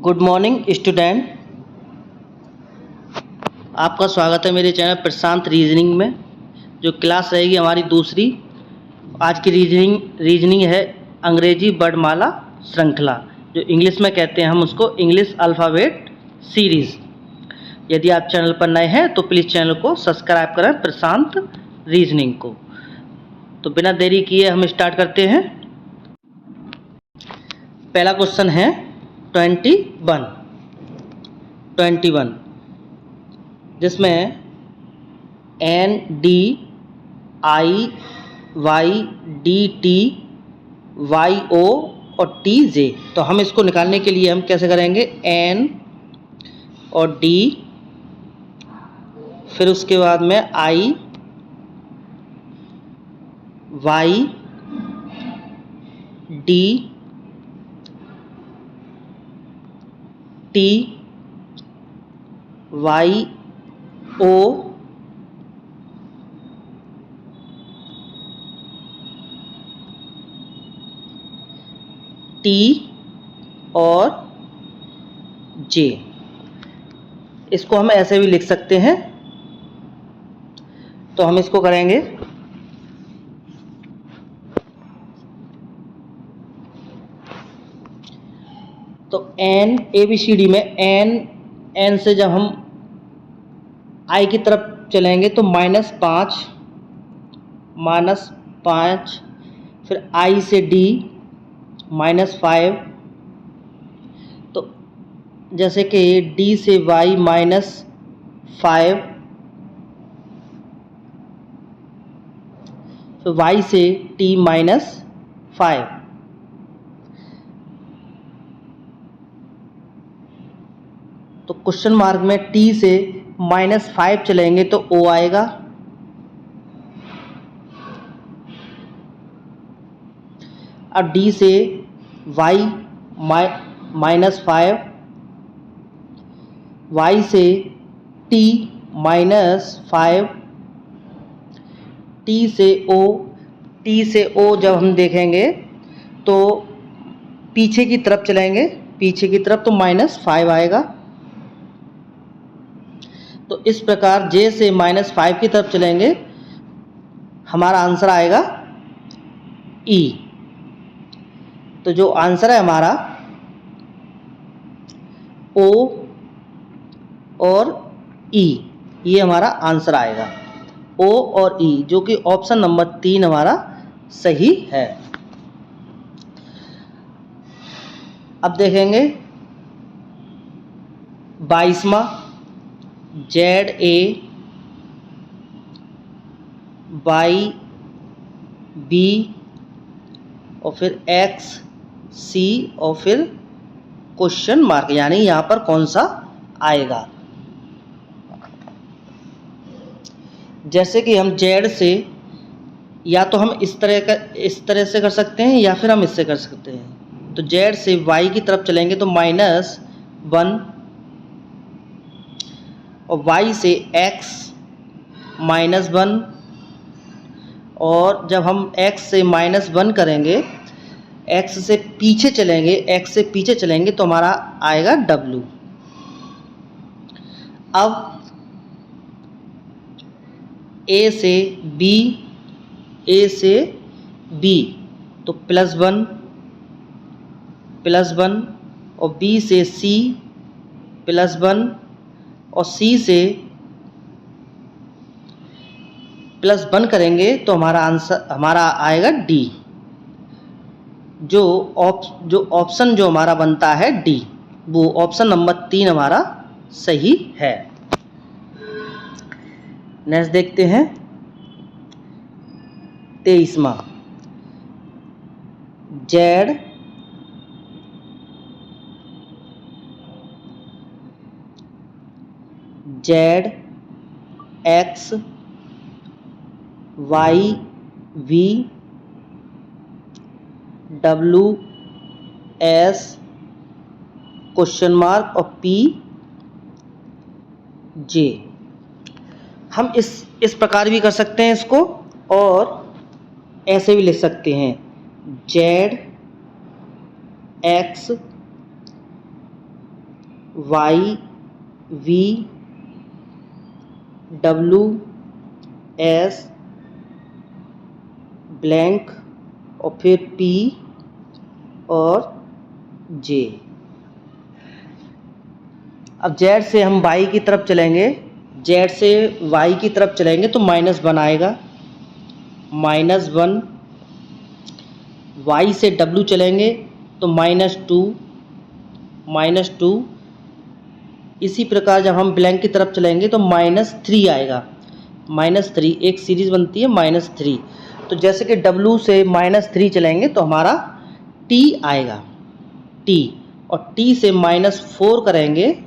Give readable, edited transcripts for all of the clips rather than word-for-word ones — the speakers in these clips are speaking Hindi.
Good morning student. आपका स्वागत है मेरे चैनल प्रशांत रीजनिंग में। जो क्लास रहेगी हमारी दूसरी। आज की रीजनिंग है अंग्रेजी वर्णमाला श्रृंखला, जो इंग्लिश में कहते हैं हम उसको इंग्लिश अल्फ़ाबेट सीरीज़। यदि आप चैनल पर नए हैं तो प्लीज़ चैनल को सब्सक्राइब करें प्रशांत रीजनिंग को। तो बिना देरी किए हम स्टार्ट करते हैं। पहला क्वेश्चन है 21, जिसमें NDIYDT YO और TJ। तो हम इसको निकालने के लिए हम कैसे करेंगे, N और D, फिर उसके बाद में I Y D T Y O T और J। इसको हम ऐसे भी लिख सकते हैं। तो हम इसको करेंगे तो N ABCD में N से जब हम I की तरफ चलेंगे तो -5, फिर I से D -5। तो जैसे कि D से Y -5, फिर Y से T -5। तो क्वेश्चन मार्क में T से -5 चलेंगे तो O आएगा, अब D से Y -5, Y से T -5, T से O जब हम देखेंगे तो पीछे की तरफ चलेंगे, पीछे की तरफ तो -5 आएगा। तो इस प्रकार J से -5 की तरफ चलेंगे, हमारा आंसर आएगा E। तो जो आंसर है हमारा O और E, ये हमारा आंसर आएगा O और E, जो कि ऑप्शन नंबर 3 हमारा सही है। अब देखेंगे 22वां ZAYB और फिर XC और फिर क्वेश्चन मार्क, यानी यहाँ पर कौन सा आएगा। जैसे कि हम Z से या तो हम इस तरह से कर सकते हैं या फिर हम इससे कर सकते हैं। तो Z से Y की तरफ चलेंगे तो -1 और Y से X -1, और जब हम X से -1 करेंगे, X से पीछे चलेंगे तो हमारा आएगा W। अब A से B तो +1 और B से C +1 और C से +1 करेंगे तो हमारा आएगा D। जो ऑप्शन जो हमारा बनता है D, वो ऑप्शन नंबर 3 हमारा सही है। नेक्स्ट देखते हैं 23वां ZXYVWS क्वेश्चन मार्क और PJ। हम इस प्रकार भी कर सकते हैं इसको, और ऐसे भी लिख सकते हैं ZX why V W S blank और फिर पी और जे। अब जेड से हम वाई की तरफ चलेंगे, जेड से वाई की तरफ चलेंगे तो -1 आएगा, -1। वाई से डब्ल्यू चलेंगे तो -2, -2। इसी प्रकार जब हम ब्लैंक की तरफ चलेंगे तो -3 आएगा, -3। एक सीरीज बनती है -3। तो जैसे कि डब्ल्यू से -3 चलेंगे तो हमारा टी आएगा, टी। और टी से -4 करेंगे,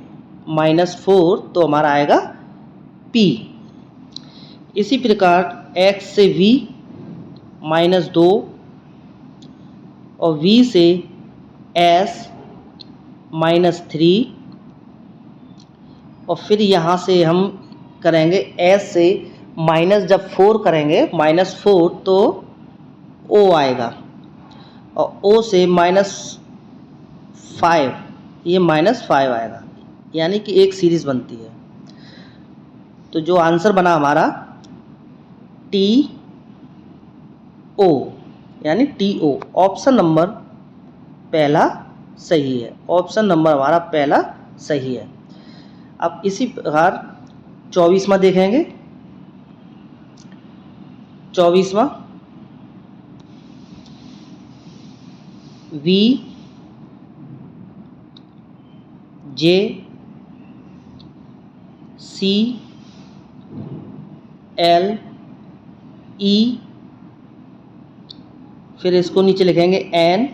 -4, तो हमारा आएगा पी। इसी प्रकार एक्स से वी -2 और वी से एस -3 और फिर यहाँ से हम करेंगे एस से जब 4 करेंगे, -4, तो ओ आएगा और ओ से -5, ये -5 आएगा, यानी कि एक सीरीज बनती है। तो जो आंसर बना हमारा टी ओ, यानी टी ओ। ऑप्शन नंबर पहला सही है, ऑप्शन नंबर हमारा पहला सही है। अब इसी प्रकार 24वां देखेंगे। 24वां we J C L E, फिर इसको नीचे लिखेंगे एन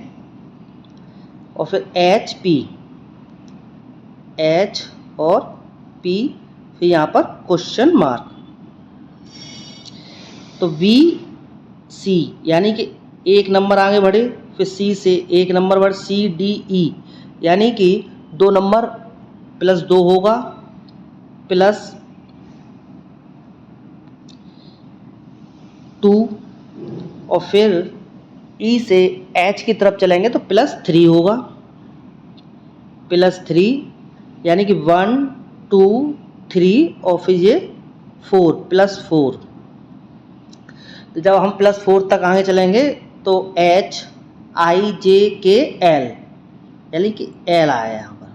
और फिर एच पी, एच और पी, फिर यहाँ पर क्वेश्चन मार्क। तो वी सी यानी कि एक नंबर आगे बढ़े, फिर सी से एक नंबर बढ़े, सी डी ई, यानी कि 2 नंबर +2 होगा, +2। और फिर ई से एच की तरफ चलेंगे तो +3 होगा, +3, यानी कि 1 2 3 और फिर ये 4, +4। तो जब हम +4 तक आगे चलेंगे तो एच आई जे के एल, यानी कि एल आया यहाँ पर,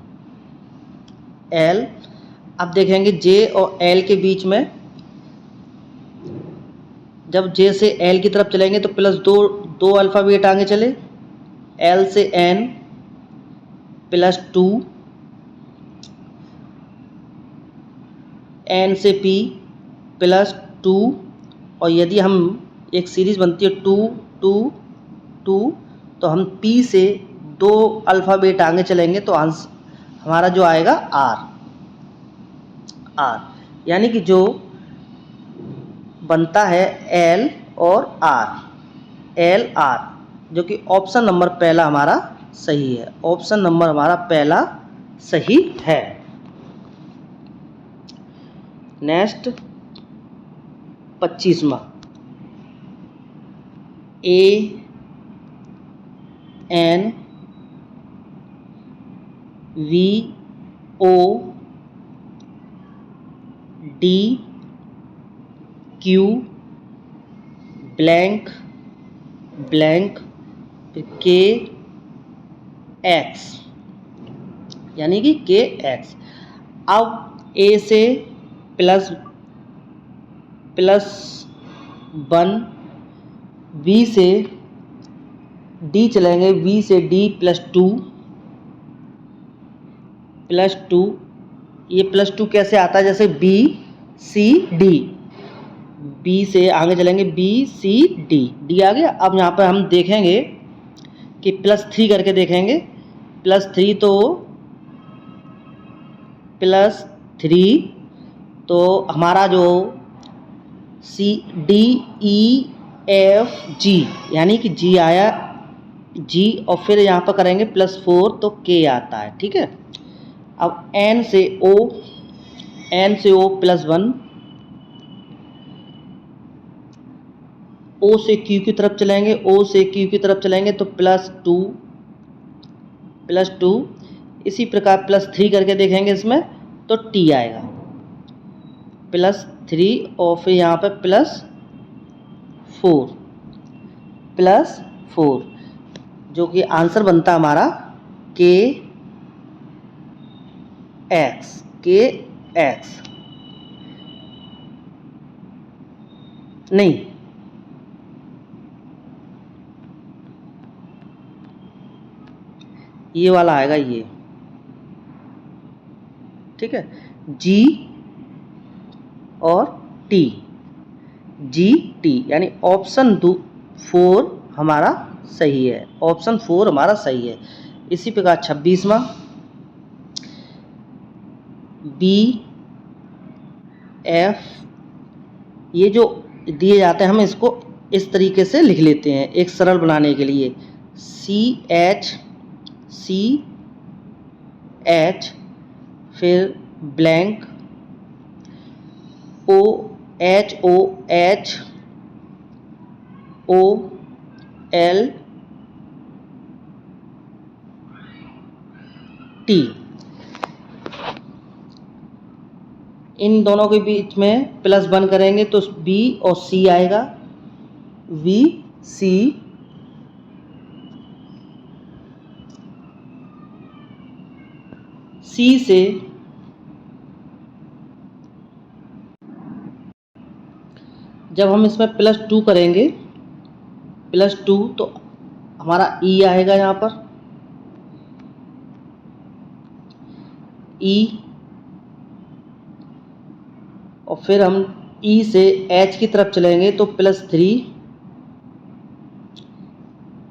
एल। अब देखेंगे जे और एल के बीच में, जब जे से एल की तरफ चलेंगे तो +2 अल्फ़ाबेट आगे चले, एल से एन +2, एन से पी +2। और यदि हम एक सीरीज बनती है 2 2 2, तो हम पी से 2 अल्फ़ाबेट आगे चलेंगे तो आंसर हमारा जो आएगा आर, आर, यानी कि जो बनता है एल और आर, एल आर, जो कि ऑप्शन नंबर पहला हमारा सही है, ऑप्शन नंबर हमारा पहला सही है। नेक्स्ट 25वां A N V O D Q blank blank K X, यानी कि के एक्स। अब ए से +1, बी से डी चलेंगे, बी से डी +2, ये +2 कैसे आता है, जैसे बी सी डी, बी से आगे चलेंगे बी सी डी, डी आ गया। अब यहाँ पर हम देखेंगे कि +3 करके देखेंगे, +3 तो +3 तो हमारा जो C D E F G, यानी कि जी आया, जी, और फिर यहाँ पर करेंगे +4 तो के आता है, ठीक है। अब एन से ओ +1, ओ से क्यू की तरफ चलेंगे, ओ से क्यू की तरफ चलेंगे तो +2, इसी प्रकार +3 करके देखेंगे इसमें तो t आएगा, +3 और फिर यहाँ पे +4 जो कि आंसर बनता हमारा kx नहीं, ये वाला आएगा ये, ठीक है, g और t, यानी ऑप्शन 4 हमारा सही है, ऑप्शन 4 हमारा सही है। इसी प्रकार 26वां BF, ये जो दिए जाते हैं हम इसको इस तरीके से लिख लेते हैं एक सरल बनाने के लिए, CH फिर ब्लैंक OH OL T, इन दोनों के बीच में +1 करेंगे तो B और C आएगा, VC से जब हम इसमें +2 करेंगे, +2 तो हमारा E आएगा यहाँ पर, E, और फिर हम E से H की तरफ चलेंगे तो +3,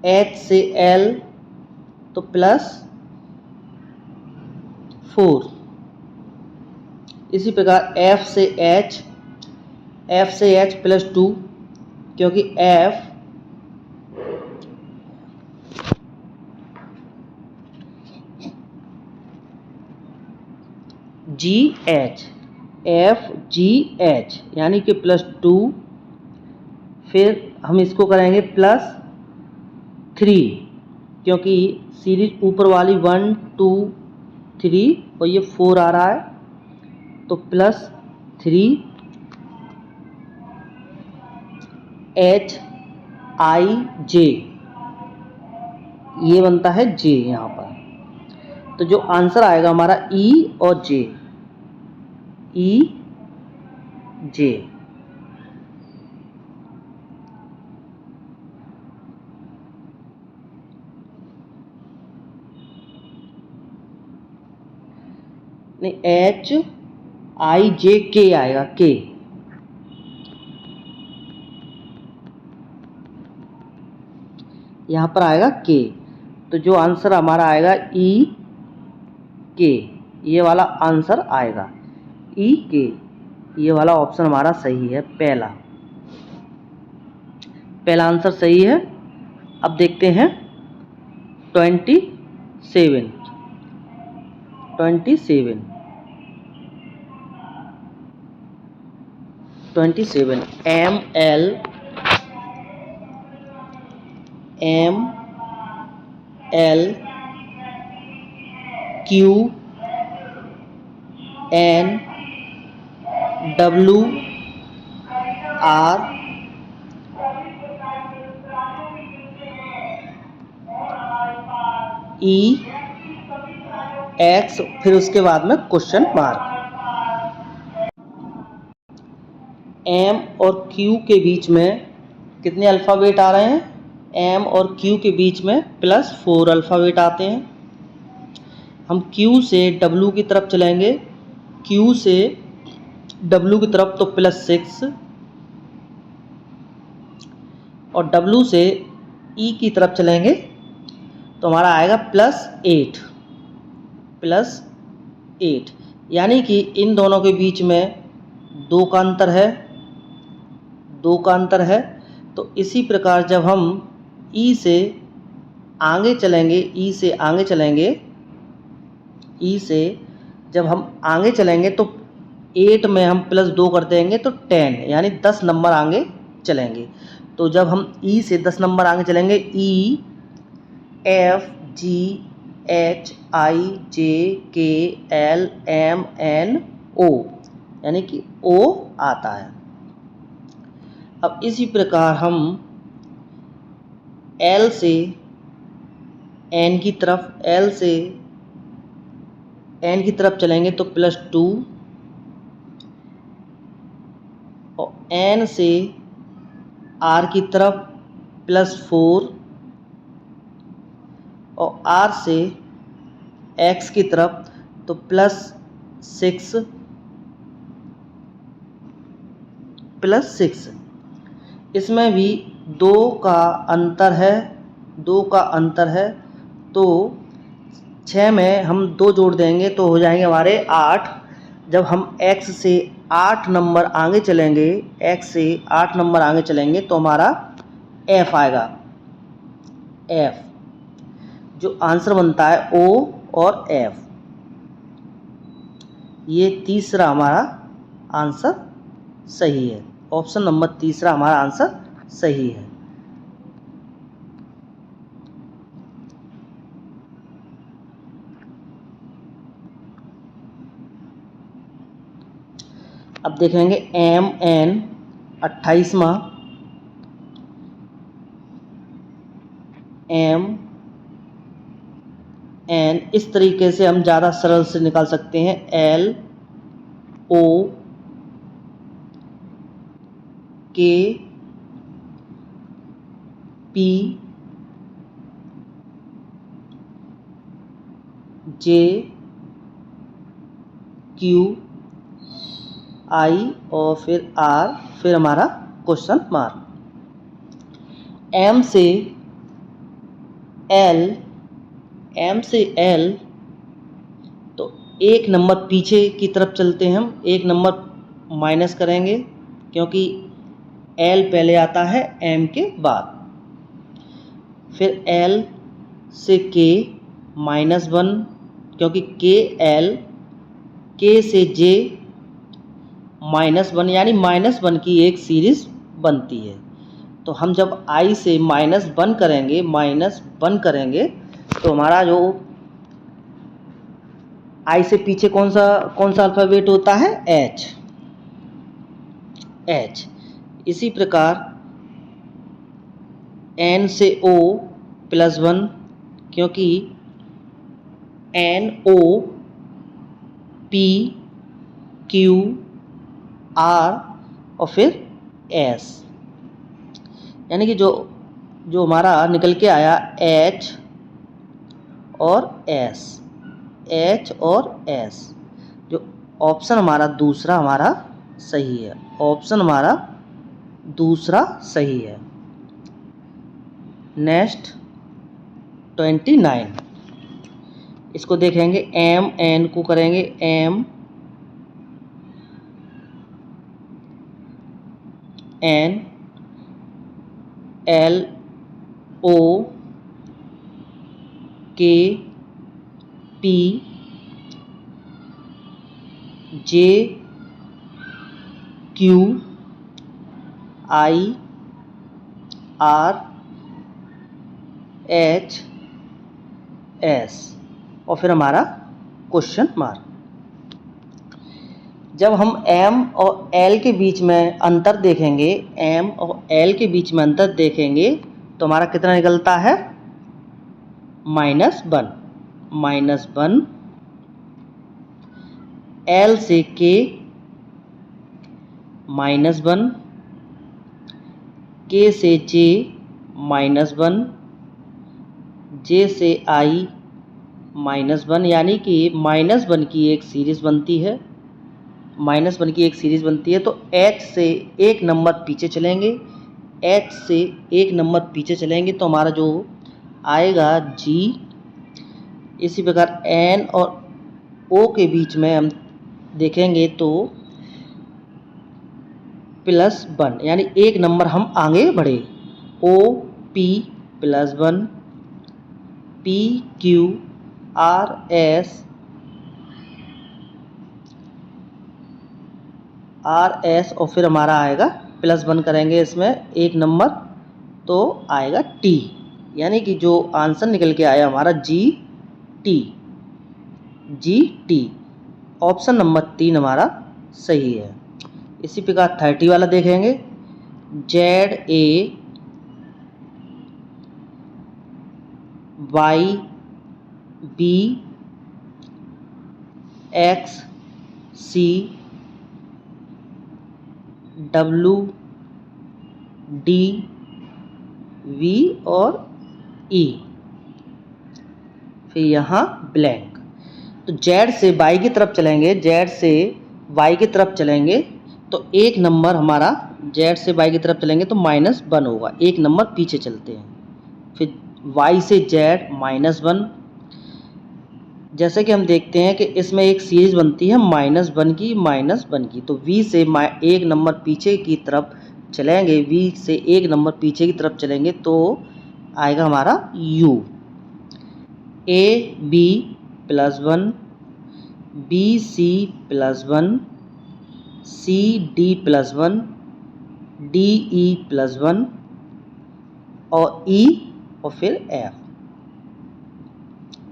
H से L तो +4, इसी प्रकार F से H +2 क्योंकि F FGH यानी कि +2, फिर हम इसको करेंगे +3 क्योंकि सीरीज ऊपर वाली 1 2 3 और ये 4 आ रहा है तो +3 HIJ, ये बनता है J यहाँ पर, तो जो आंसर आएगा हमारा E और J, EJ। नहीं, HIJK आएगा, K, यहाँ पर आएगा K, तो जो आंसर हमारा आएगा EK, ये वाला आंसर आएगा EK, ये वाला ऑप्शन हमारा सही है, पहला आंसर सही है। अब देखते हैं 27 MLQNWREX, फिर उसके बाद में क्वेश्चन मार्क। M और Q के बीच में कितने अल्फ़ाबेट आ रहे हैं? M और Q के बीच में +4 अल्फ़ाबेट आते हैं। हम Q से W की तरफ चलेंगे, Q से W की तरफ तो +6 और W से E की तरफ चलेंगे तो हमारा आएगा +8, यानी कि इन दोनों के बीच में 2 का अंतर है। तो इसी प्रकार जब हम E से आगे चलेंगे तो 8 में हम +2 कर देंगे तो 10, यानी 10 नंबर आगे चलेंगे। तो जब हम E से 10 नंबर आगे चलेंगे, E F G HIJKLMNO, यानी कि O आता है। अब इसी प्रकार हम L से N की तरफ चलेंगे तो +2, और N से R की तरफ +4, और R से X की तरफ तो +6। इसमें भी 2 का अंतर है, तो 6 में हम 2 जोड़ देंगे तो हो जाएंगे हमारे 8। जब हम X से 8 नंबर आगे चलेंगे तो हमारा F आएगा। F जो आंसर बनता है O और F, ये तीसरा हमारा आंसर सही है। ऑप्शन नंबर तीसरा हमारा आंसर सही है। अब देखेंगे MN 28वां, MN इस तरीके से हम ज़्यादा सरल से निकाल सकते हैं। LOKPJ QI और फिर R, फिर हमारा क्वेश्चन मार्क। M से L तो 1 नंबर पीछे की तरफ चलते हैं हम, 1 नंबर माइनस करेंगे क्योंकि L पहले आता है M के बाद। फिर L से K -1, क्योंकि K से J -1, यानी -1 की एक सीरीज बनती है। तो हम जब I से -1 करेंगे तो हमारा जो I से पीछे कौन सा अल्फ़ाबेट होता है? H। इसी प्रकार N से O +1, क्योंकि NO P Q R और फिर S, यानी कि जो हमारा निकल के आया H और S, जो ऑप्शन हमारा दूसरा हमारा सही है। ऑप्शन हमारा दूसरा सही है। नेक्स्ट 29, इसको देखेंगे। MN को करेंगे MN LOKP JQIRHS और फिर हमारा क्वेश्चन मार्क। जब हम M और L के बीच में अंतर देखेंगे, तो हमारा कितना निकलता है? -1। L से K -1, K से J -1, J से I -1, यानी कि -1 की एक सीरीज बनती है। तो H से 1 नंबर पीछे चलेंगे, तो हमारा जो आएगा G। इसी प्रकार N और O के बीच में हम देखेंगे तो +1, यानी 1 नंबर हम आगे बढ़े। OP +1, PQRS और फिर हमारा आएगा +1 करेंगे इसमें 1 नंबर तो आएगा T, यानी कि जो आंसर निकल के आया हमारा G T, GT। Option number 3 हमारा सही है। इसी प्रकार 30 वाला देखेंगे, ZAYBXCWD और E, फिर यहाँ ब्लैंक। तो Z से Y की तरफ चलेंगे, Z से Y की तरफ चलेंगे तो एक नंबर हमारा Z से Y की तरफ चलेंगे तो -1 होगा, एक नंबर पीछे चलते हैं। फिर Y से Z -1, जैसे कि हम देखते हैं कि इसमें एक सीरीज बनती है -1 की, तो V से एक नंबर पीछे की तरफ चलेंगे, V से एक नंबर पीछे की तरफ चलेंगे तो आएगा हमारा U। AB +1, BC +1, CD +1, DE +1 और E और फिर F,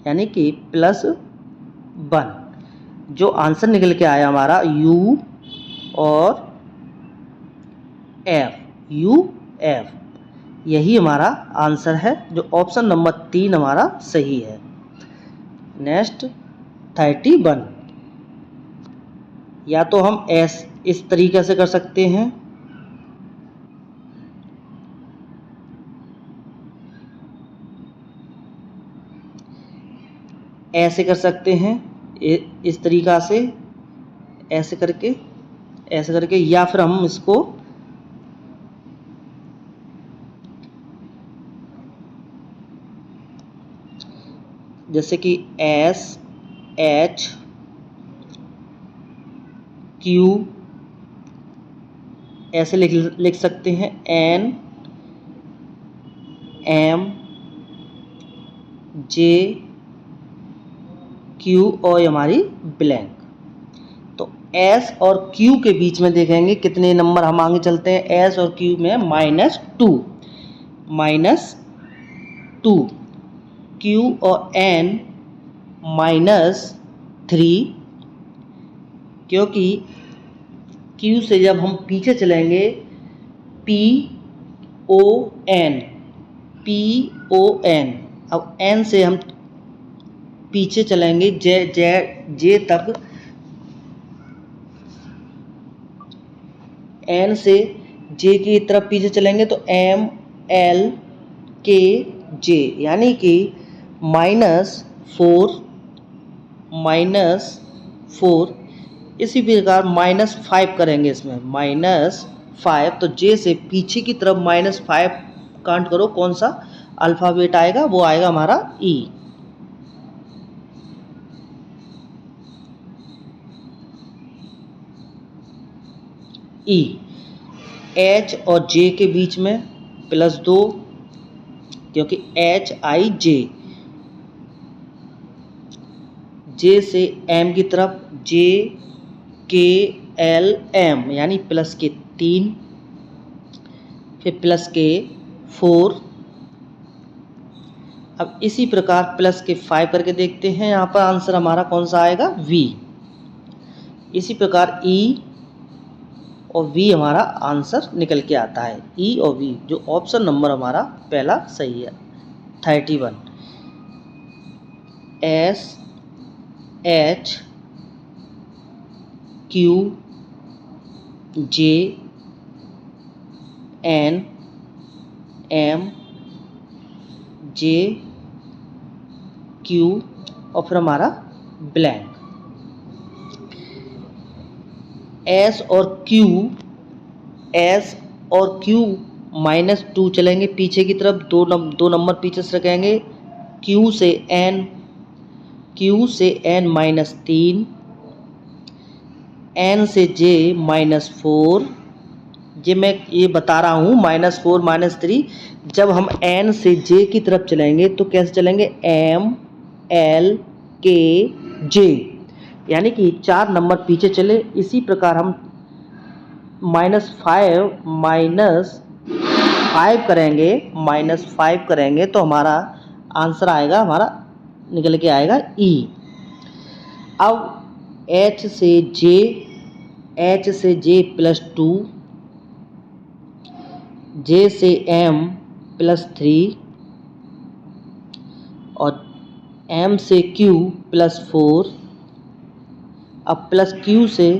यानी कि +1। जो आंसर निकल के आया हमारा U और F, UF, यही हमारा आंसर है, जो ऑप्शन नंबर 3 हमारा सही है। नेक्स्ट 31, या तो हम इस तरीके से कर सकते हैं, ऐसे कर सकते हैं, इस तरीका से ऐसे करके, या फिर हम इसको जैसे कि SHQ ऐसे लिख सकते हैं, NMJQ और हमारी ब्लैंक। तो S और Q के बीच में देखेंगे कितने नंबर हम आगे चलते हैं। S और Q में -2, Q और N -3, क्योंकि Q से जब हम पीछे चलेंगे PON, अब N से हम पीछे चलेंगे J तक, N से J की तरफ पीछे चलेंगे तो MLKJ, यानी कि -4, इसी प्रकार -5 करेंगे इसमें, -5। तो J से पीछे की तरफ -5 काउंट करो, कौन सा अल्फ़ाबेट आएगा, वो आएगा हमारा E। H और J के बीच में +2, क्योंकि HIJ, J से M की तरफ JKLM, यानी +3, फिर +4। अब इसी प्रकार +5 करके देखते हैं, यहाँ पर आंसर हमारा कौन सा आएगा, V। इसी प्रकार E और V हमारा आंसर निकल के आता है, E और V, जो ऑप्शन नंबर हमारा पहला सही है। 31, SHQJNMJQ और फिर हमारा ब्लैंक। S और Q -2 चलेंगे पीछे की तरफ, दो नंबर पीछे से रखेंगे। Q से N -3, N से J -4। मैं ये बता रहा हूँ, -4 -3, जब हम N से J की तरफ चलेंगे तो कैसे चलेंगे, MLKJ, यानी कि 4 नंबर पीछे चले। इसी प्रकार हम -5 करेंगे तो हमारा आंसर आएगा हमारा निकल के आएगा ई। अब एच से जे प्लस 2, जे से एम प्लस 3 और एम से क्यू प्लस 4। अब प्लस क्यू से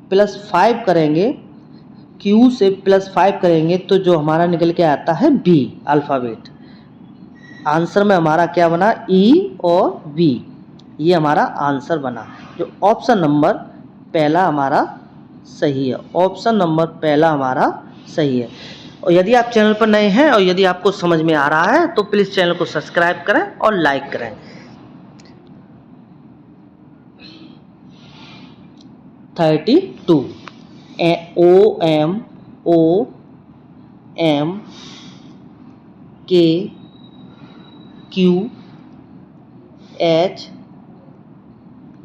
प्लस 5 करेंगे, क्यू से प्लस 5 करेंगे तो जो हमारा निकल के आता है बी अल्फ़ाबेट। आंसर में हमारा क्या बना, ई और बी, ये हमारा आंसर बना। जो ऑप्शन नंबर पहला हमारा सही है, ऑप्शन नंबर पहला हमारा सही है। और यदि आप चैनल पर नए हैं और यदि आपको समझ में आ रहा है तो प्लीज़ चैनल को सब्सक्राइब करें और लाइक करें। 32 O M K Q H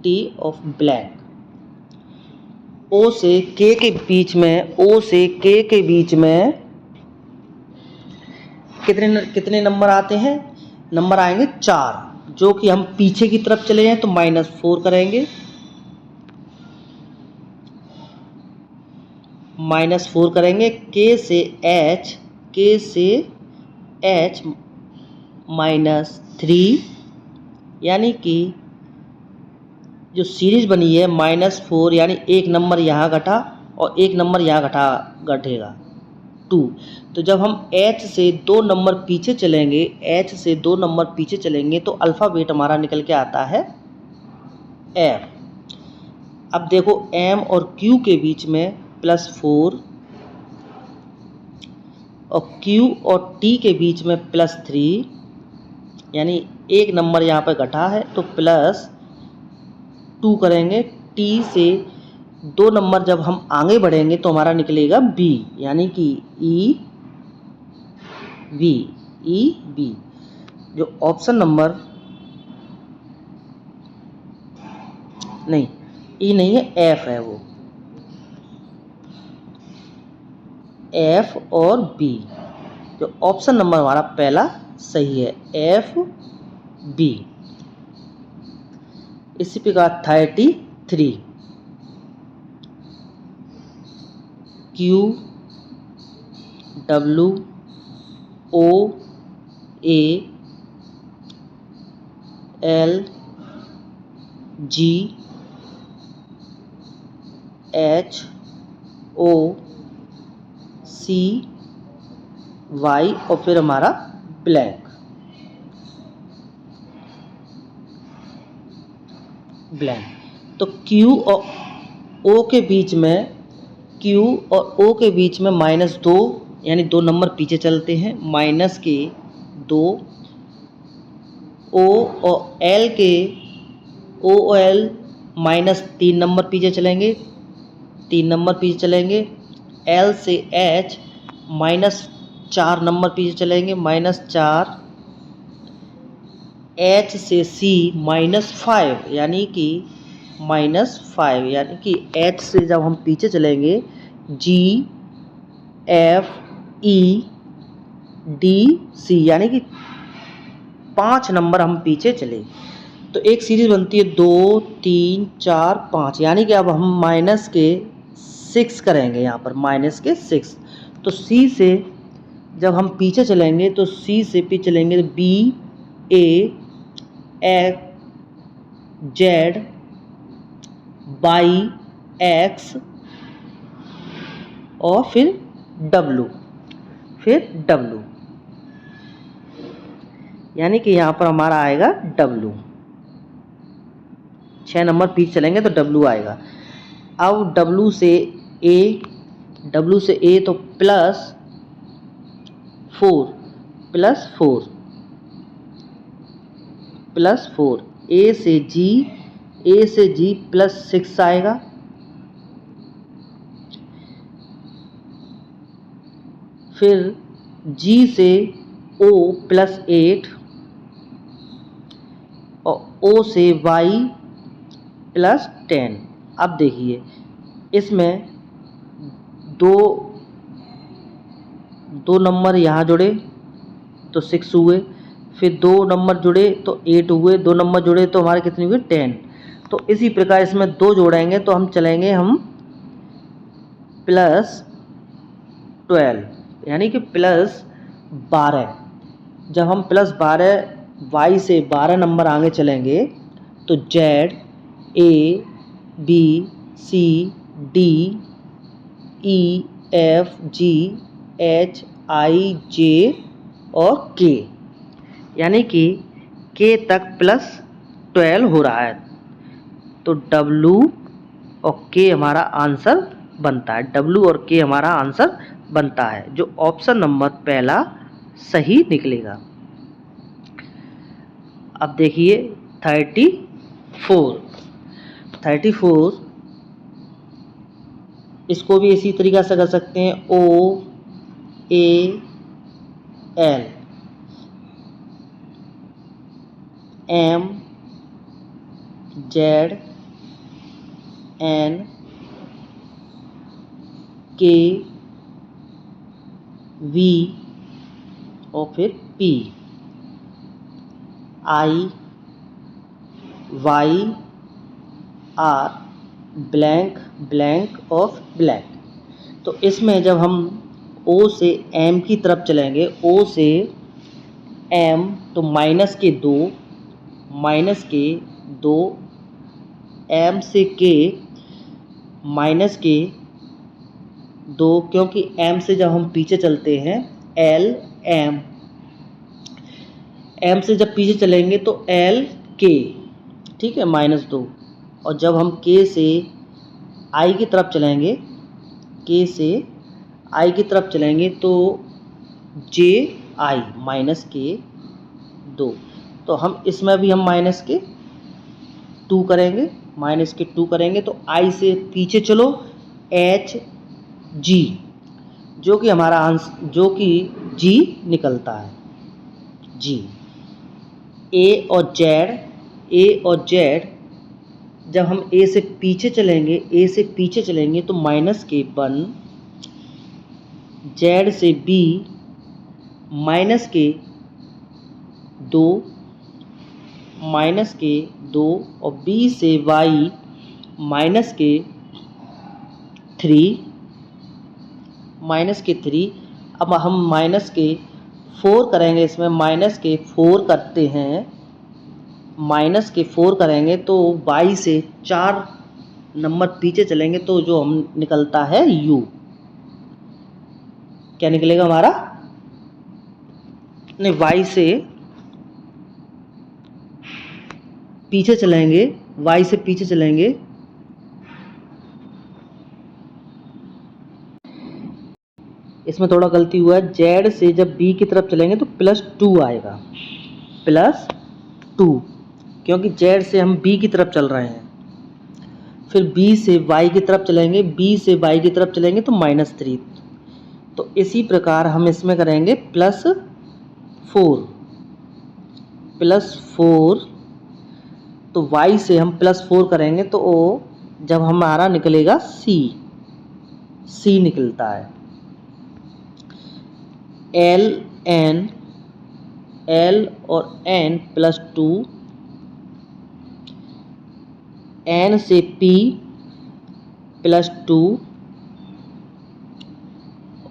T of blank. O से के बीच में, ओ से के बीच में कितने नंबर आते हैं, नंबर आएंगे 4, जो कि हम पीछे की तरफ चले जाएं तो -4 करेंगे, -4 करेंगे। के से एच -3, यानी कि जो सीरीज बनी है -4, यानी एक नंबर यहाँ घटा और एक नंबर यहाँ घटेगा 2। तो जब हम h से 2 नंबर पीछे चलेंगे, h से 2 नंबर पीछे चलेंगे तो अल्फ़ाबेट हमारा निकल के आता है f। अब देखो m और q के बीच में +4 और q और t के बीच में +3, यानी एक नंबर यहाँ पर घटा है तो +2 करेंगे। t से 2 नंबर जब हम आगे बढ़ेंगे तो हमारा निकलेगा b, यानी कि ई बी। जो ऑप्शन नंबर नहीं, ई नहीं है, एफ है, वो एफ और बी। जो ऑप्शन नंबर हमारा पहला सही है, एफ बी। इसी प्रकार 33 Q W O A L G H O C Y और फिर हमारा ब्लैंक। तो Q और O के बीच में, Q और O के बीच में -2, यानी 2 नंबर पीछे चलते हैं, -2। O और L -3 नंबर पीछे चलेंगे, 3 नंबर पीछे चलेंगे। L से H -4 नंबर पीछे चलेंगे, -4। H से C -5, यानी कि -5, यानी कि H से जब हम पीछे चलेंगे G F E D C, यानी कि 5 नंबर हम पीछे चले तो एक सीरीज बनती है 2 3 4 5, यानी कि अब हम -6 करेंगे, यहाँ पर -6। तो C से जब हम पीछे चलेंगे तो C से पीछे चलेंगे तो B A X Z Y X और फिर W, यानी कि यहाँ पर हमारा आएगा W। 6 नंबर पीछे चलेंगे तो W आएगा। अब W से A तो +4 A से G +6 आएगा। फिर G से O +8 और O से Y +10। अब देखिए इसमें दो नंबर यहाँ जुड़े तो 6 हुए, फिर 2 नंबर जुड़े तो 8 हुए, 2 नंबर जुड़े तो हमारे कितने हुए 10। तो इसी प्रकार इसमें 2 जोड़ेंगे तो हम चलेंगे हम +12 यानी कि +12। जब हम +12 y से 12 नंबर आगे चलेंगे तो Z, A, B, C, D, E, F, G, H, I, J और K, यानी कि K तक +12 हो रहा है। तो W और K हमारा आंसर बनता है, W और K हमारा आंसर बनता है, जो ऑप्शन नंबर पहला सही निकलेगा। अब देखिए 34 इसको भी इसी तरीक़ा से कर सकते हैं। O A L M Z N K V और फिर P I Y R blank blank of blank. तो इसमें जब हम O से M की तरफ चलेंगे, O से M तो -2 M से K -2, क्योंकि M से जब हम पीछे चलते हैं L M, M से जब पीछे चलेंगे तो L K, ठीक है, -2। और जब हम K से I की तरफ चलेंगे, K से I की तरफ चलेंगे तो J I -2। तो हम इसमें भी हम -2 करेंगे तो I से पीछे चलो H G, जो कि हमारा आंसर जो कि G निकलता है G। A और Z जब हम A से पीछे चलेंगे तो -1, Z से B -2 और B से Y -3। अब हम -4 करेंगे, इसमें -4 करते हैं, -4 करेंगे तो Y से 4 नंबर पीछे चलेंगे तो जो हम निकलता है U। क्या निकलेगा हमारा, नहीं, Y से पीछे चलेंगे, इसमें थोड़ा गलती हुआ है। Z से जब B की तरफ चलेंगे तो +2 आएगा, +2, क्योंकि Z से हम B की तरफ चल रहे हैं। फिर B से Y की तरफ चलेंगे तो -3। तो इसी प्रकार हम इसमें करेंगे +4, तो Y से हम +4 करेंगे तो जब हमारा निकलेगा C निकलता है। L और N +2, N से P +2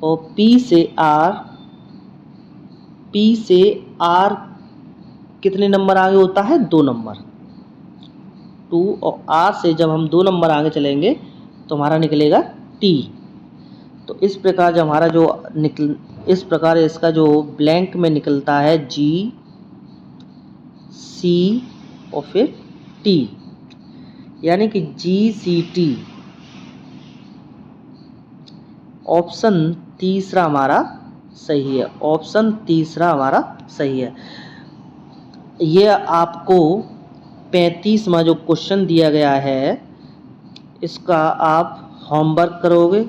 और P से R कितने नंबर आगे होता है, 2 नंबर, 2, और R से जब हम 2 नंबर आगे चलेंगे तो हमारा निकलेगा T। तो इस प्रकार जब हमारा इस प्रकार इसका जो ब्लैंक में निकलता है G C और फिर T, यानी कि GCT ऑप्शन तीसरा हमारा सही है। ये आपको 35वां जो क्वेश्चन दिया गया है इसका आप होमवर्क करोगे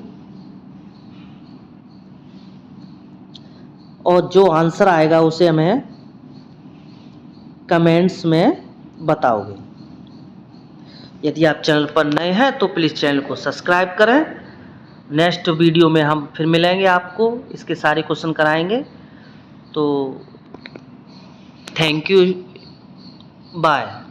और जो आंसर आएगा उसे हमें कमेंट्स में बताओगे। यदि आप चैनल पर नए हैं तो प्लीज़ चैनल को सब्सक्राइब करें। नेक्स्ट वीडियो में हम फिर मिलेंगे, आपको इसके सारे क्वेश्चन कराएंगे। तो थैंक यू, बाय।